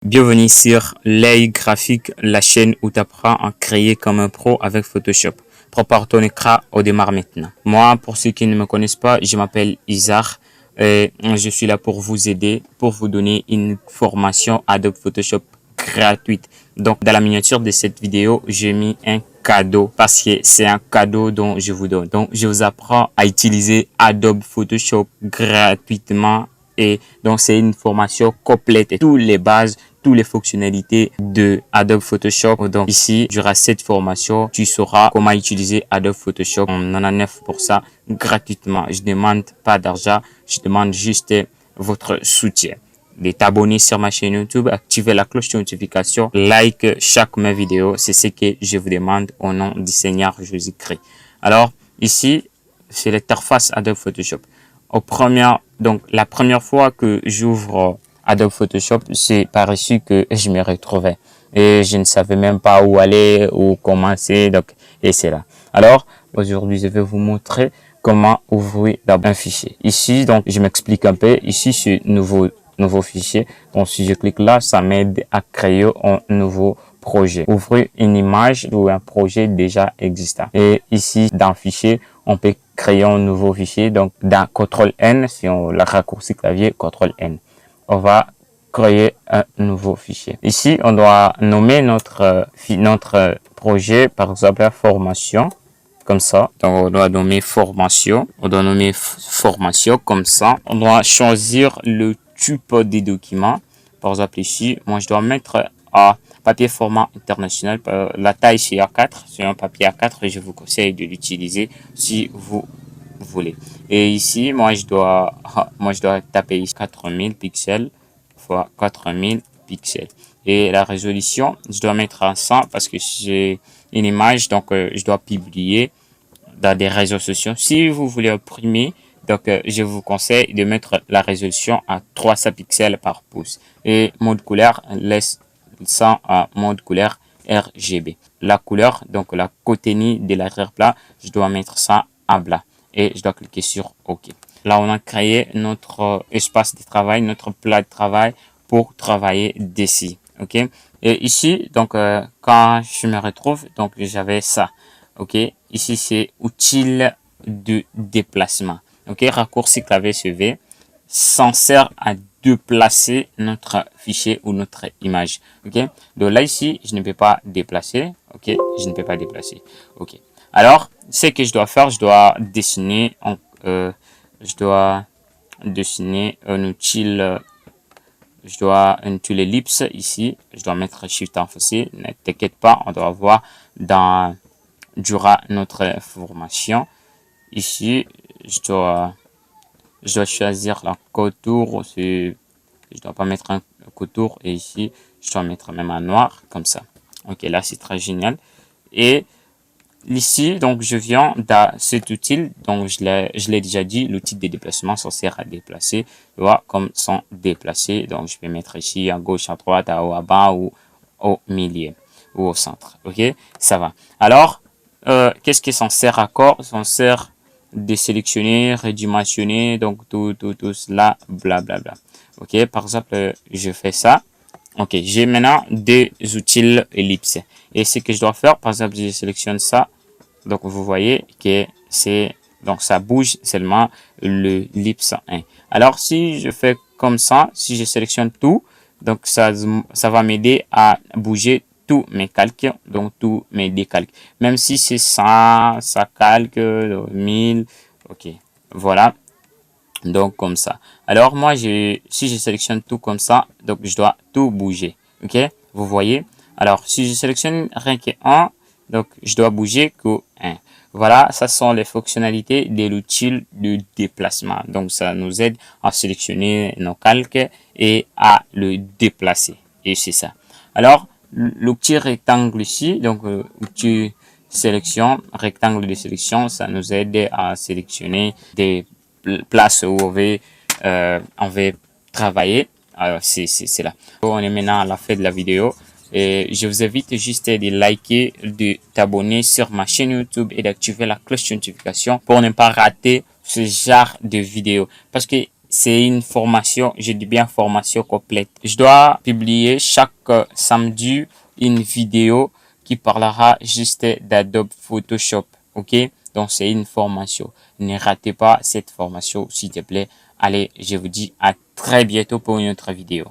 Bienvenue sur l'œil graphique, la chaîne où tu apprends à créer comme un pro avec Photoshop. Prépare ton écran, on démarre maintenant. Moi, pour ceux qui ne me connaissent pas, je m'appelle Isar et je suis là pour vous aider, pour vous donner une formation Adobe Photoshop gratuite. Donc, dans la miniature de cette vidéo, j'ai mis un cadeau parce que c'est un cadeau dont je vous donne. Donc, je vous apprends à utiliser Adobe Photoshop gratuitement. Et donc, c'est une formation complète et toutes les bases, toutes les fonctionnalités de Adobe Photoshop. Donc, ici, durant cette formation, tu sauras comment utiliser Adobe Photoshop en 99% gratuitement. Je demande pas d'argent, je demande juste votre soutien. De t'abonner sur ma chaîne YouTube, activer la cloche de notification, like chaque mes vidéos. C'est ce que je vous demande au nom du Seigneur Jésus-Christ. Alors, ici, c'est l'interface Adobe Photoshop. Donc, la première fois que j'ouvre Adobe Photoshop, c'est par ici que je me retrouvais. Et je ne savais même pas où aller, où commencer. Donc, et c'est là. Alors, aujourd'hui, je vais vous montrer comment ouvrir un fichier. Ici, donc, je m'explique un peu. Ici, c'est nouveau fichier. Donc, si je clique là, ça m'aide à créer un nouveau projet. Ouvrir une image ou un projet déjà existant. Et ici, dans fichier, on peut créer un nouveau fichier. Donc, dans CTRL-N, si on la raccourci clavier, CTRL-N, on va créer un nouveau fichier. Ici, on doit nommer notre projet, par exemple, formation, comme ça. Donc, on doit nommer formation. On doit nommer formation comme ça. On doit choisir le type des documents. Par exemple, ici, moi, je dois mettre à papier format international. La taille, c'est A4. C'est un papier A4 et je vous conseille de l'utiliser si vous voulez. Et ici, moi, je dois taper ici 4000 pixels fois 4000 pixels. Et la résolution, je dois mettre à 100 parce que j'ai une image, donc je dois publier dans des réseaux sociaux. Si vous voulez imprimer, donc je vous conseille de mettre la résolution à 300 pixels par pouce. Et mode couleur, laisse ça à mode couleur RGB. La couleur, donc la contenu de l'arrière-plan, je dois mettre ça à blanc. Et je dois cliquer sur OK. Là, on a créé notre espace de travail, notre plat de travail pour travailler d'ici. OK. Et ici, donc, quand je me retrouve, donc, j'avais ça. OK. Ici, c'est utile de déplacement. OK. Raccourci clavier CV s'en sert à déplacer notre fichier ou notre image. OK. Donc là, ici, je ne peux pas déplacer. OK. Je ne peux pas déplacer. OK. Alors, ce que je dois faire, je dois dessiner un outil, je dois un outil ellipse ici. Je dois mettre Shift enfoncé. Ne t'inquiète pas, on doit voir durant notre formation. Ici, je dois choisir la contour. Je dois pas mettre un contour et ici, je dois mettre même un noir comme ça. Ok, là, c'est très génial. Et ici, donc, je viens dans cet outil, donc je l'ai déjà dit, l'outil de déplacement, ça sert à déplacer, tu vois, comme sont déplacés. Donc, je peux mettre ici à gauche, à droite, à haut, à bas ou au milieu ou au centre. Ok, ça va. Alors, qu'est-ce qui s'en sert à quoi? Ça sert de sélectionner, redimensionner, donc tout cela, blablabla. Ok, par exemple, je fais ça. Ok, j'ai maintenant des outils ellipses. Et ce que je dois faire, par exemple, je sélectionne ça. Donc, vous voyez que donc ça bouge seulement le l'ellipse 1. Alors, si je fais comme ça, si je sélectionne tout, donc ça va m'aider à bouger tous mes calques, donc tous mes décalques. Même si c'est 100, ça calque, 1000, ok, voilà. Donc, comme ça. Alors, moi, si je sélectionne tout comme ça, donc je dois tout bouger. Ok, vous voyez. Alors, si je sélectionne rien que 1, donc je dois bouger que 1. Voilà, ça sont les fonctionnalités de l'outil de déplacement. Donc, ça nous aide à sélectionner nos calques et à le déplacer. Et c'est ça. Alors, le petit rectangle ici, donc outil sélection, rectangle de sélection, ça nous aide à sélectionner des place où on veut travailler. Alors, c'est là. On est maintenant à la fin de la vidéo. Et je vous invite juste de liker, de t'abonner sur ma chaîne YouTube et d'activer la cloche de notification pour ne pas rater ce genre de vidéos. Parce que c'est une formation, je dis bien formation complète. Je dois publier chaque samedi une vidéo qui parlera juste d'Adobe Photoshop. OK? Donc, c'est une formation. Ne ratez pas cette formation, s'il te plaît. Allez, je vous dis à très bientôt pour une autre vidéo.